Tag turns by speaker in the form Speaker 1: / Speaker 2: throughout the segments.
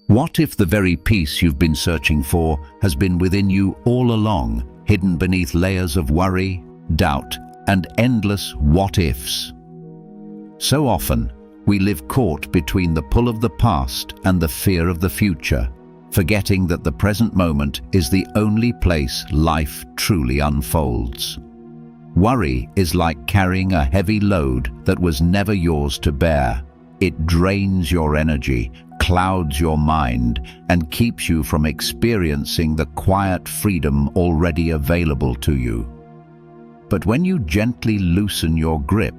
Speaker 1: What if the very peace you've been searching for has been within you all along, hidden beneath layers of worry, doubt, and endless what-ifs? So often, we live caught between the pull of the past and the fear of the future, forgetting that the present moment is the only place life truly unfolds. Worry is like carrying a heavy load that was never yours to bear. It drains your energy, clouds your mind, and keeps you from experiencing the quiet freedom already available to you. But when you gently loosen your grip,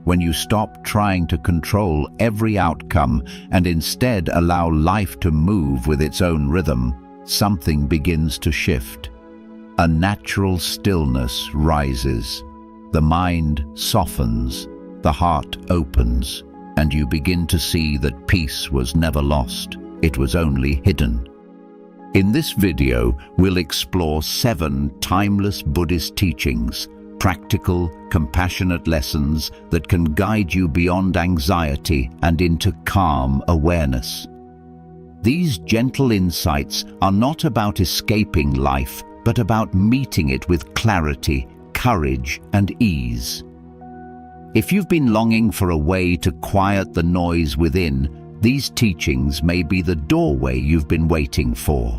Speaker 1: when you stop trying to control every outcome and instead allow life to move with its own rhythm, something begins to shift. A natural stillness rises. The mind softens, the heart opens, and you begin to see that peace was never lost. It was only hidden. In this video, we'll explore 7 timeless Buddhist teachings, practical, compassionate lessons that can guide you beyond anxiety and into calm awareness. These gentle insights are not about escaping life, but about meeting it with clarity, courage, and ease. If you've been longing for a way to quiet the noise within, these teachings may be the doorway you've been waiting for.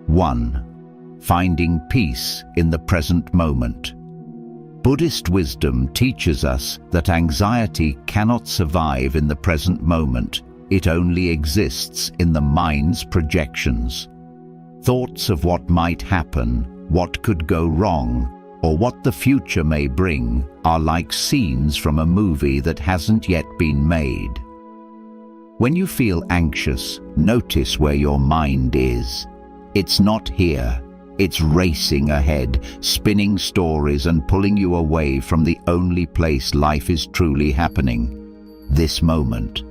Speaker 1: 1. Finding peace in the present moment. Buddhist wisdom teaches us that anxiety cannot survive in the present moment. It only exists in the mind's projections. Thoughts of what might happen, what could go wrong, or what the future may bring are like scenes from a movie that hasn't yet been made. When you feel anxious, notice where your mind is. It's not here. It's racing ahead, spinning stories and pulling you away from the only place life is truly happening. This moment.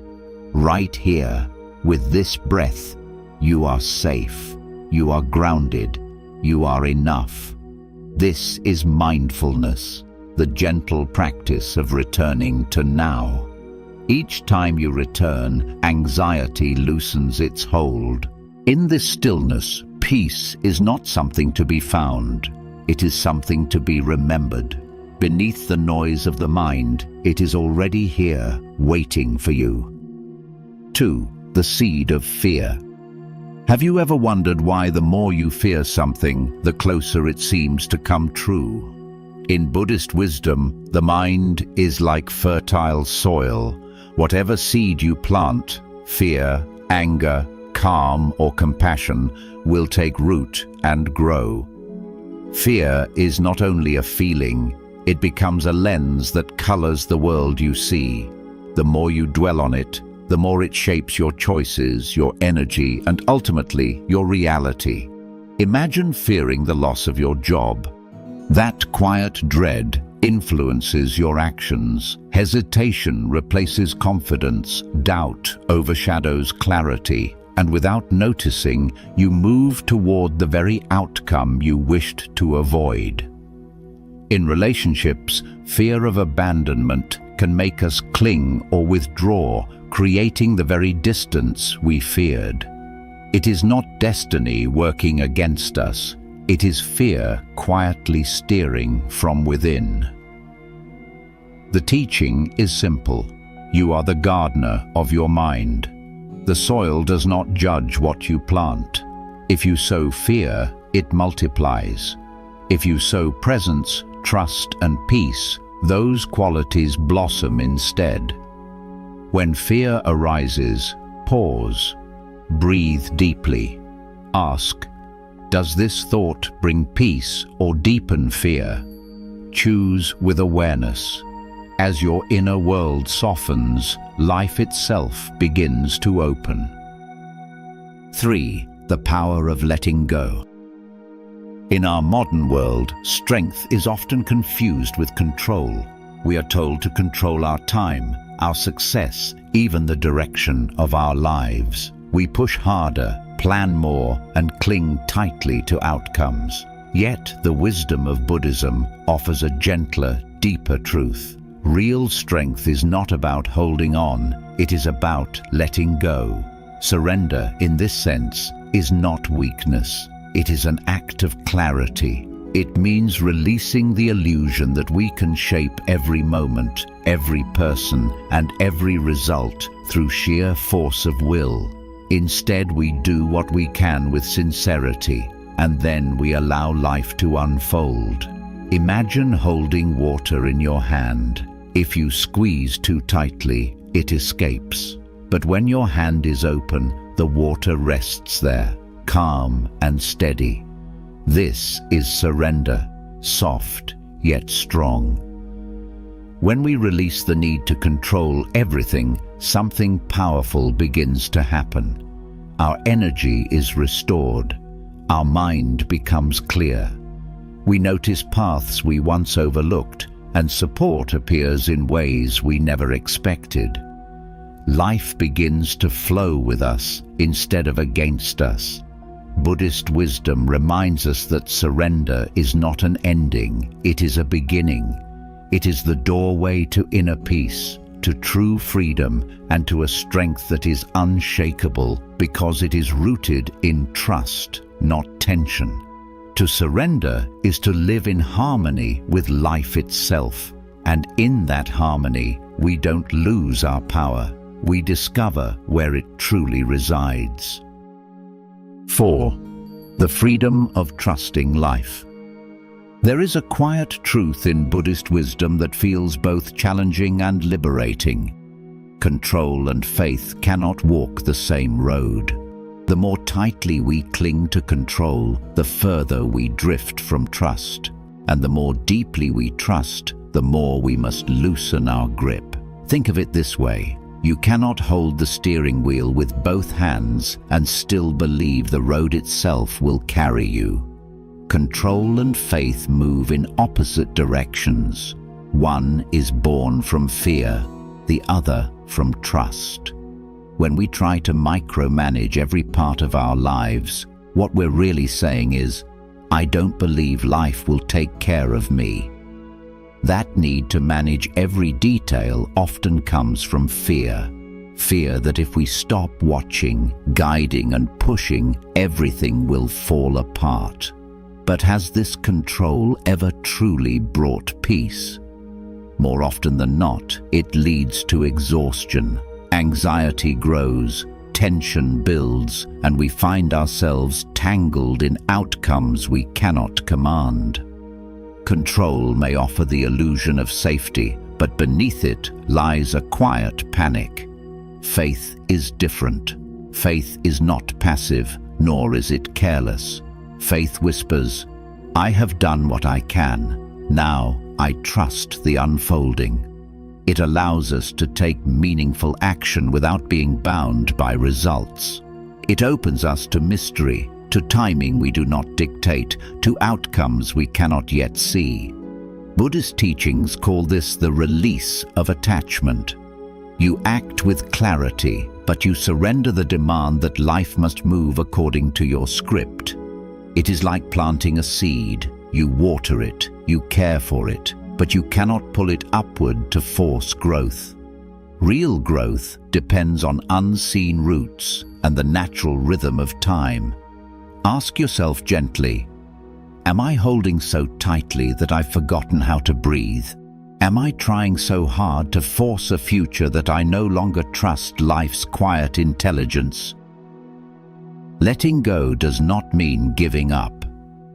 Speaker 1: Right here, with this breath, you are safe. You are grounded. You are enough. This is mindfulness, the gentle practice of returning to now. Each time you return, anxiety loosens its hold. In this stillness, peace is not something to be found. It is something to be remembered. Beneath the noise of the mind, it is already here, waiting for you. 2. The seed of fear. Have you ever wondered why the more you fear something, the closer it seems to come true? In Buddhist wisdom, the mind is like fertile soil. Whatever seed you plant, fear, anger, calm, or compassion, will take root and grow. Fear is not only a feeling, it becomes a lens that colors the world you see. The more you dwell on it, the more it shapes your choices, your energy, and ultimately your reality. Imagine fearing the loss of your job. That quiet dread influences your actions. Hesitation replaces confidence, doubt overshadows clarity, and without noticing, you move toward the very outcome you wished to avoid. In relationships, fear of abandonment can make us cling or withdraw, creating the very distance we feared. It is not destiny working against us. It is fear quietly steering from within. The teaching is simple. You are the gardener of your mind. The soil does not judge what you plant. If you sow fear, it multiplies. If you sow presence, trust, and peace, those qualities blossom instead. When fear arises, pause, breathe deeply. Ask, does this thought bring peace or deepen fear? Choose with awareness. As your inner world softens, life itself begins to open. 3. The power of letting go. In our modern world, strength is often confused with control. We are told to control our time, our success, even the direction of our lives. We push harder, plan more, and cling tightly to outcomes. Yet the wisdom of Buddhism offers a gentler, deeper truth. Real strength is not about holding on, it is about letting go. Surrender, in this sense, is not weakness. It is an act of clarity. It means releasing the illusion that we can shape every moment, every person, and every result through sheer force of will. Instead, we do what we can with sincerity, and then we allow life to unfold. Imagine holding water in your hand. If you squeeze too tightly, it escapes. But when your hand is open, the water rests there, calm and steady. This is surrender, soft yet strong. When we release the need to control everything, something powerful begins to happen. Our energy is restored. Our mind becomes clear. We notice paths we once overlooked, and support appears in ways we never expected. Life begins to flow with us instead of against us. Buddhist wisdom reminds us that surrender is not an ending, it is a beginning. It is the doorway to inner peace, to true freedom, and to a strength that is unshakable because it is rooted in trust, not tension. To surrender is to live in harmony with life itself, and in that harmony, we don't lose our power. We discover where it truly resides. 4. The freedom of trusting life. There is a quiet truth in Buddhist wisdom that feels both challenging and liberating. Control and faith cannot walk the same road. The more tightly we cling to control, the further we drift from trust. And the more deeply we trust, the more we must loosen our grip. Think of it this way. You cannot hold the steering wheel with both hands and still believe the road itself will carry you. Control and faith move in opposite directions. One is born from fear, the other from trust. When we try to micromanage every part of our lives, what we're really saying is, I don't believe life will take care of me. That need to manage every detail often comes from fear. Fear that if we stop watching, guiding, and pushing, everything will fall apart. But has this control ever truly brought peace? More often than not, it leads to exhaustion. Anxiety grows, tension builds, and we find ourselves tangled in outcomes we cannot command. Control may offer the illusion of safety, but beneath it lies a quiet panic. Faith is different. Faith is not passive, nor is it careless. Faith whispers, I have done what I can. Now I trust the unfolding. It allows us to take meaningful action without being bound by results. It opens us to mystery, to timing we do not dictate, to outcomes we cannot yet see. Buddhist teachings call this the release of attachment. You act with clarity, but you surrender the demand that life must move according to your script. It is like planting a seed. You water it, you care for it, but you cannot pull it upward to force growth. Real growth depends on unseen roots and the natural rhythm of time. Ask yourself gently, am I holding so tightly that I've forgotten how to breathe? Am I trying so hard to force a future that I no longer trust life's quiet intelligence? Letting go does not mean giving up.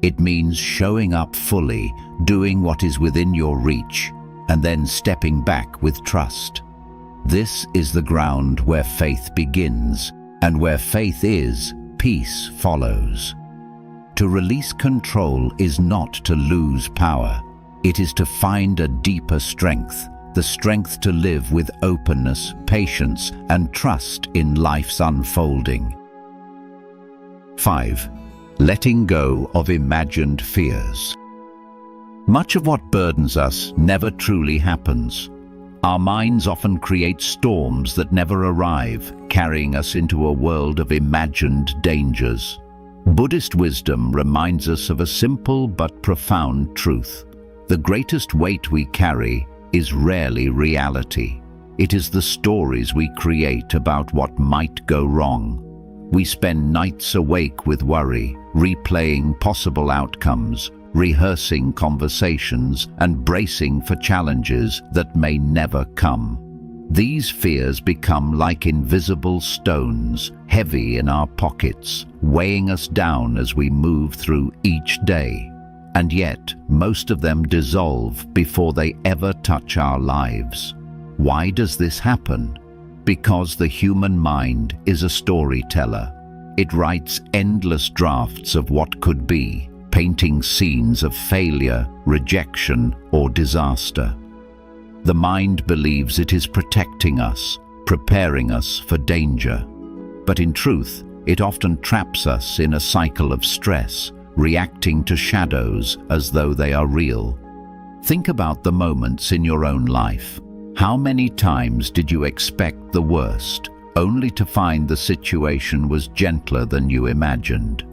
Speaker 1: It means showing up fully, doing what is within your reach, and then stepping back with trust. This is the ground where faith begins, and where faith is, peace follows. To release control is not to lose power. It is to find a deeper strength, the strength to live with openness, patience, and trust in life's unfolding. 5. Letting go of imagined fears. Much of what burdens us never truly happens. Our minds often create storms that never arrive, carrying us into a world of imagined dangers. Buddhist wisdom reminds us of a simple but profound truth. The greatest weight we carry is rarely reality. It is the stories we create about what might go wrong. We spend nights awake with worry, replaying possible outcomes, rehearsing conversations, and bracing for challenges that may never come. These fears become like invisible stones, heavy in our pockets, weighing us down as we move through each day. And yet, most of them dissolve before they ever touch our lives. Why does this happen? Because the human mind is a storyteller. It writes endless drafts of what could be, painting scenes of failure, rejection, or disaster. The mind believes it is protecting us, preparing us for danger. But in truth, it often traps us in a cycle of stress, reacting to shadows as though they are real. Think about the moments in your own life. How many times did you expect the worst, only to find the situation was gentler than you imagined?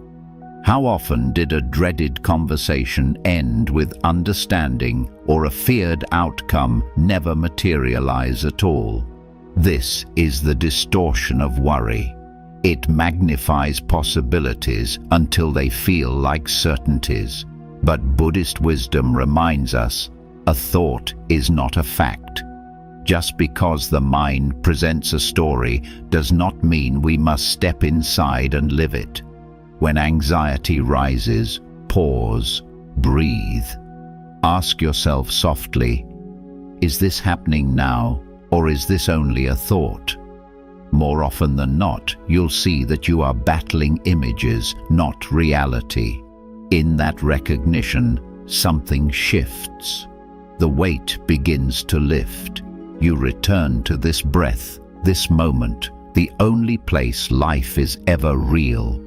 Speaker 1: How often did a dreaded conversation end with understanding, or a feared outcome never materialize at all? This is the distortion of worry. It magnifies possibilities until they feel like certainties. But Buddhist wisdom reminds us, a thought is not a fact. Just because the mind presents a story does not mean we must step inside and live it. When anxiety rises, pause, breathe. Ask yourself softly, is this happening now, or is this only a thought? More often than not, you'll see that you are battling images, not reality. In that recognition, something shifts. The weight begins to lift. You return to this breath, this moment, the only place life is ever real.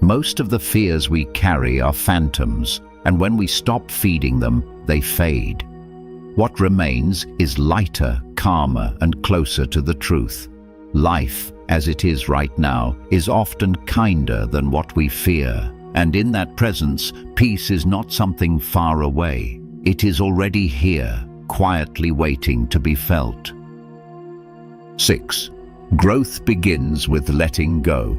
Speaker 1: Most of the fears we carry are phantoms, and when we stop feeding them, they fade. What remains is lighter, calmer, and closer to the truth. Life, as it is right now, is often kinder than what we fear, and in that presence, peace is not something far away. It is already here, quietly waiting to be felt. 6. Growth begins with letting go.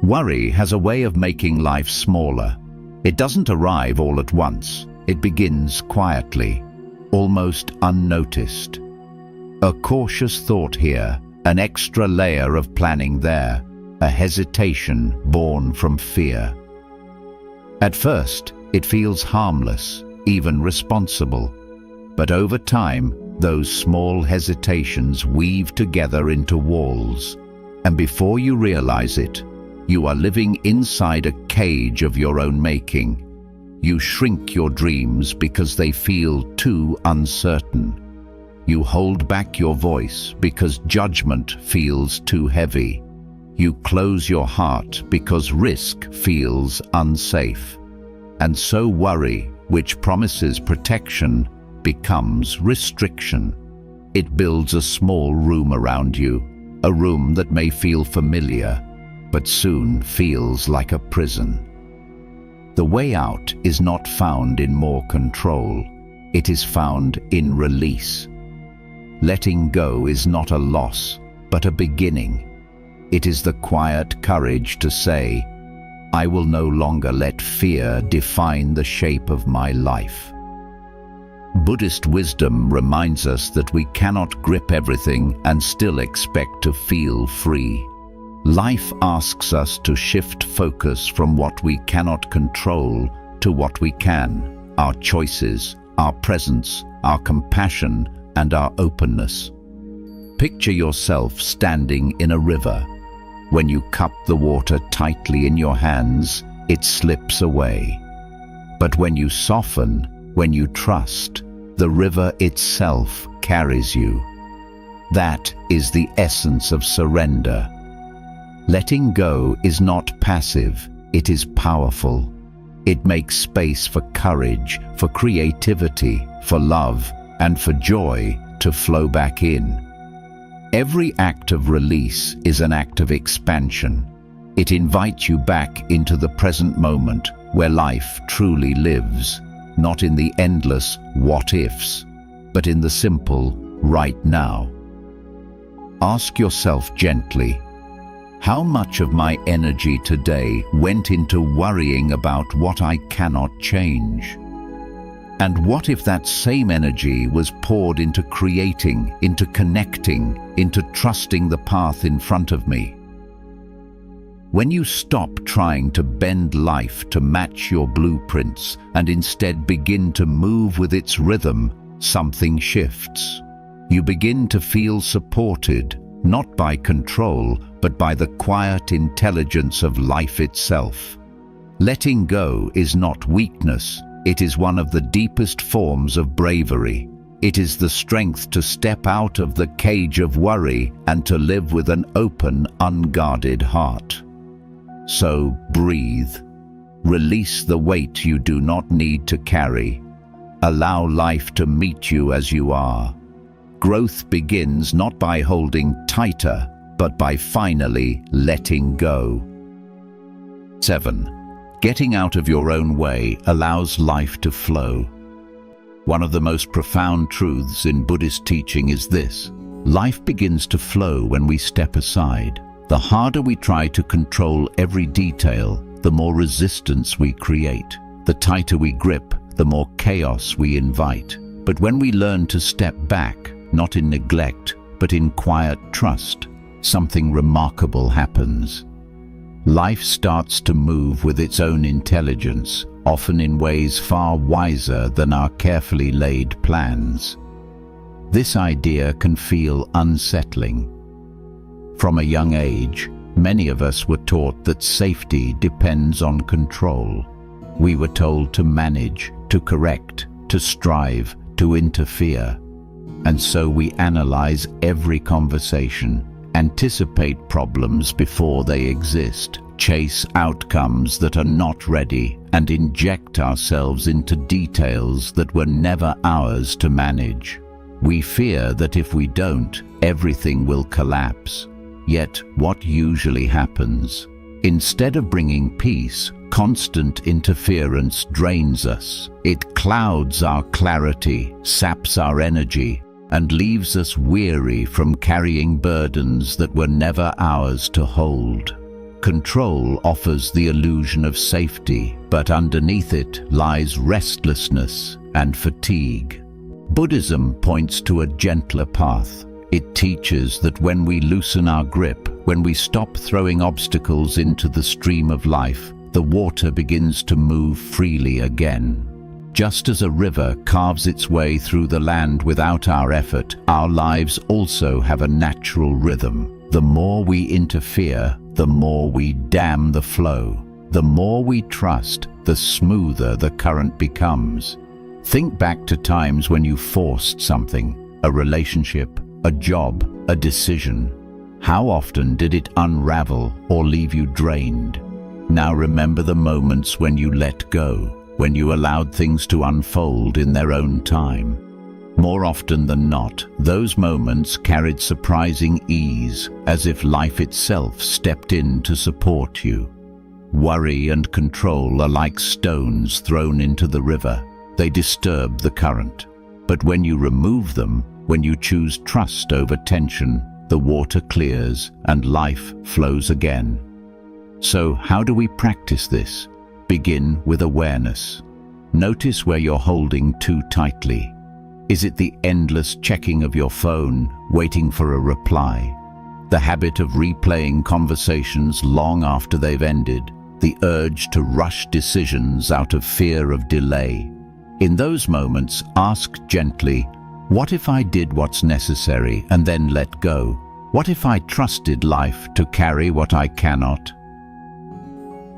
Speaker 1: Worry has a way of making life smaller. It doesn't arrive all at once. It begins quietly, almost unnoticed. A cautious thought here, an extra layer of planning there, a hesitation born from fear. At first, it feels harmless, even responsible. But over time, those small hesitations weave together into walls. And before you realize it, you are living inside a cage of your own making. You shrink your dreams because they feel too uncertain. You hold back your voice because judgment feels too heavy. You close your heart because risk feels unsafe. And so worry, which promises protection, becomes restriction. It builds a small room around you, a room that may feel familiar, but soon feels like a prison. The way out is not found in more control. It is found in release. Letting go is not a loss, but a beginning. It is the quiet courage to say, I will no longer let fear define the shape of my life. Buddhist wisdom reminds us that we cannot grip everything and still expect to feel free. Life asks us to shift focus from what we cannot control to what we can, our choices, our presence, our compassion, and our openness. Picture yourself standing in a river. When you cup the water tightly in your hands, it slips away. But when you soften, when you trust, the river itself carries you. That is the essence of surrender. Letting go is not passive, it is powerful. It makes space for courage, for creativity, for love, and for joy to flow back in. Every act of release is an act of expansion. It invites you back into the present moment where life truly lives, not in the endless what-ifs, but in the simple right now. Ask yourself gently, how much of my energy today went into worrying about what I cannot change? And what if that same energy was poured into creating, into connecting, into trusting the path in front of me? When you stop trying to bend life to match your blueprints and instead begin to move with its rhythm, something shifts. You begin to feel supported, not by control, but by the quiet intelligence of life itself. Letting go is not weakness. It is one of the deepest forms of bravery. It is the strength to step out of the cage of worry and to live with an open, unguarded heart. So breathe. Release the weight you do not need to carry. Allow life to meet you as you are. Growth begins not by holding tighter, but by finally letting go. 7. Getting out of your own way allows life to flow. One of the most profound truths in Buddhist teaching is this: life begins to flow when we step aside. The harder we try to control every detail, the more resistance we create. The tighter we grip, the more chaos we invite. But when we learn to step back, not in neglect, but in quiet trust, something remarkable happens. Life starts to move with its own intelligence, often in ways far wiser than our carefully laid plans. This idea can feel unsettling. From a young age, many of us were taught that safety depends on control. We were told to manage, to correct, to strive, to interfere. And so we analyze every conversation, anticipate problems before they exist, chase outcomes that are not ready, and inject ourselves into details that were never ours to manage. We fear that if we don't, everything will collapse. Yet, what usually happens? Instead of bringing peace, constant interference drains us. It clouds our clarity, saps our energy, and leaves us weary from carrying burdens that were never ours to hold. Control offers the illusion of safety, but underneath it lies restlessness and fatigue. Buddhism points to a gentler path. It teaches that when we loosen our grip, when we stop throwing obstacles into the stream of life, the water begins to move freely again. Just as a river carves its way through the land without our effort, our lives also have a natural rhythm. The more we interfere, the more we dam the flow. The more we trust, the smoother the current becomes. Think back to times when you forced something, a relationship, a job, a decision. How often did it unravel or leave you drained? Now remember the moments when you let go, when you allowed things to unfold in their own time. More often than not, those moments carried surprising ease, as if life itself stepped in to support you. Worry and control are like stones thrown into the river. They disturb the current. But when you remove them, when you choose trust over tension, the water clears and life flows again. So how do we practice this? Begin with awareness. Notice where you're holding too tightly. Is it the endless checking of your phone, waiting for a reply? The habit of replaying conversations long after they've ended? The urge to rush decisions out of fear of delay? In those moments, ask gently, what if I did what's necessary and then let go? What if I trusted life to carry what I cannot?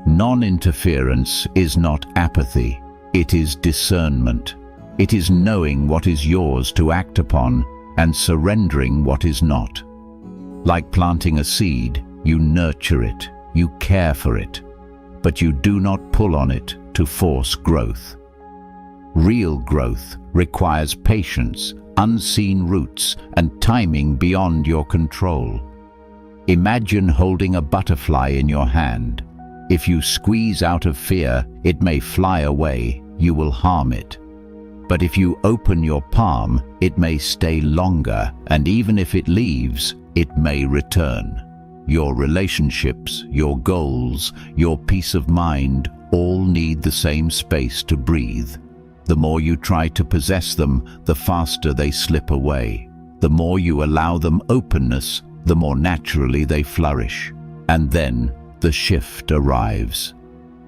Speaker 1: Non-interference is not apathy, it is discernment. It is knowing what is yours to act upon and surrendering what is not. Like planting a seed, you nurture it, you care for it, but you do not pull on it to force growth. Real growth requires patience, unseen roots, and timing beyond your control. Imagine holding a butterfly in your hand. If you squeeze out of fear, it may fly away. You will harm it. But if you open your palm, it may stay longer, and even if it leaves, it may return. Your relationships, your goals, your peace of mind all need the same space to breathe. The more you try to possess them, the faster they slip away. The more you allow them openness, the more naturally they flourish. And then the shift arrives.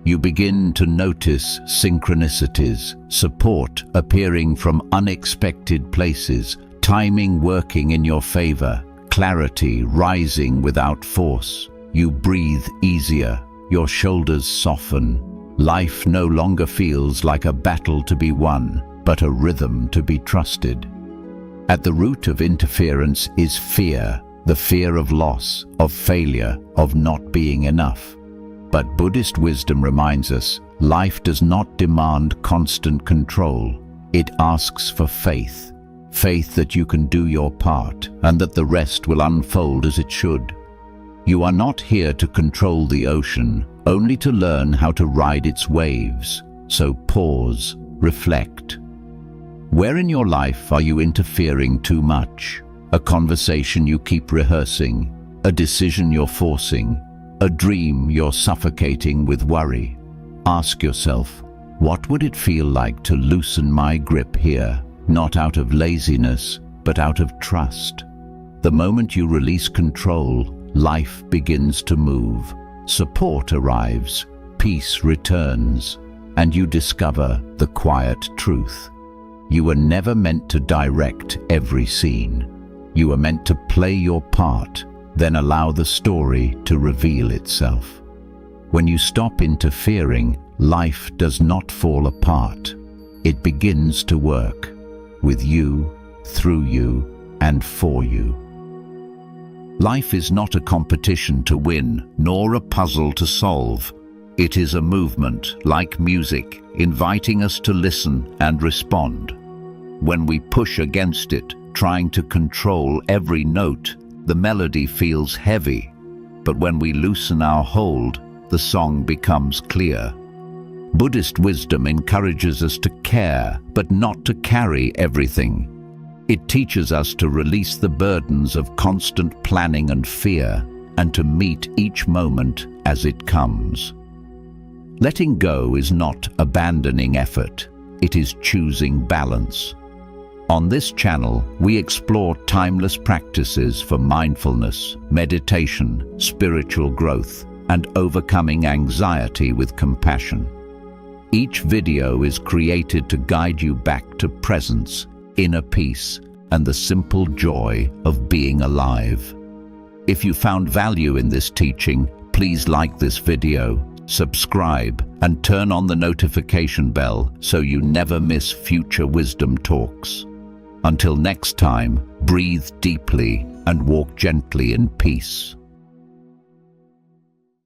Speaker 1: You begin to notice synchronicities, support appearing from unexpected places, timing working in your favor, clarity rising without force. You breathe easier, your shoulders soften. Life no longer feels like a battle to be won, but a rhythm to be trusted. At the root of interference is fear, the fear of loss, of failure, of not being enough. But Buddhist wisdom reminds us, life does not demand constant control. It asks for faith. Faith that you can do your part, and that the rest will unfold as it should. You are not here to control the ocean, only to learn how to ride its waves. So pause, reflect. Where in your life are you interfering too much? A conversation you keep rehearsing, a decision you're forcing, a dream you're suffocating with worry. Ask yourself, what would it feel like to loosen my grip here? Not out of laziness, but out of trust. The moment you release control, life begins to move. Support arrives, peace returns, and you discover the quiet truth. You were never meant to direct every scene. You were meant to play your part, then allow the story to reveal itself. When you stop interfering, life does not fall apart. It begins to work, with you, through you, and for you. Life is not a competition to win, nor a puzzle to solve. It is a movement, like music, inviting us to listen and respond. When we push against it, trying to control every note, the melody feels heavy. But when we loosen our hold, the song becomes clear. Buddhist wisdom encourages us to care, but not to carry everything. It teaches us to release the burdens of constant planning and fear, and to meet each moment as it comes. Letting go is not abandoning effort, it is choosing balance. On this channel, we explore timeless practices for mindfulness, meditation, spiritual growth, and overcoming anxiety with compassion. Each video is created to guide you back to presence, inner peace, and the simple joy of being alive. If you found value in this teaching, please like this video, subscribe, and turn on the notification bell so you never miss future wisdom talks. Until next time, breathe deeply and walk gently in peace.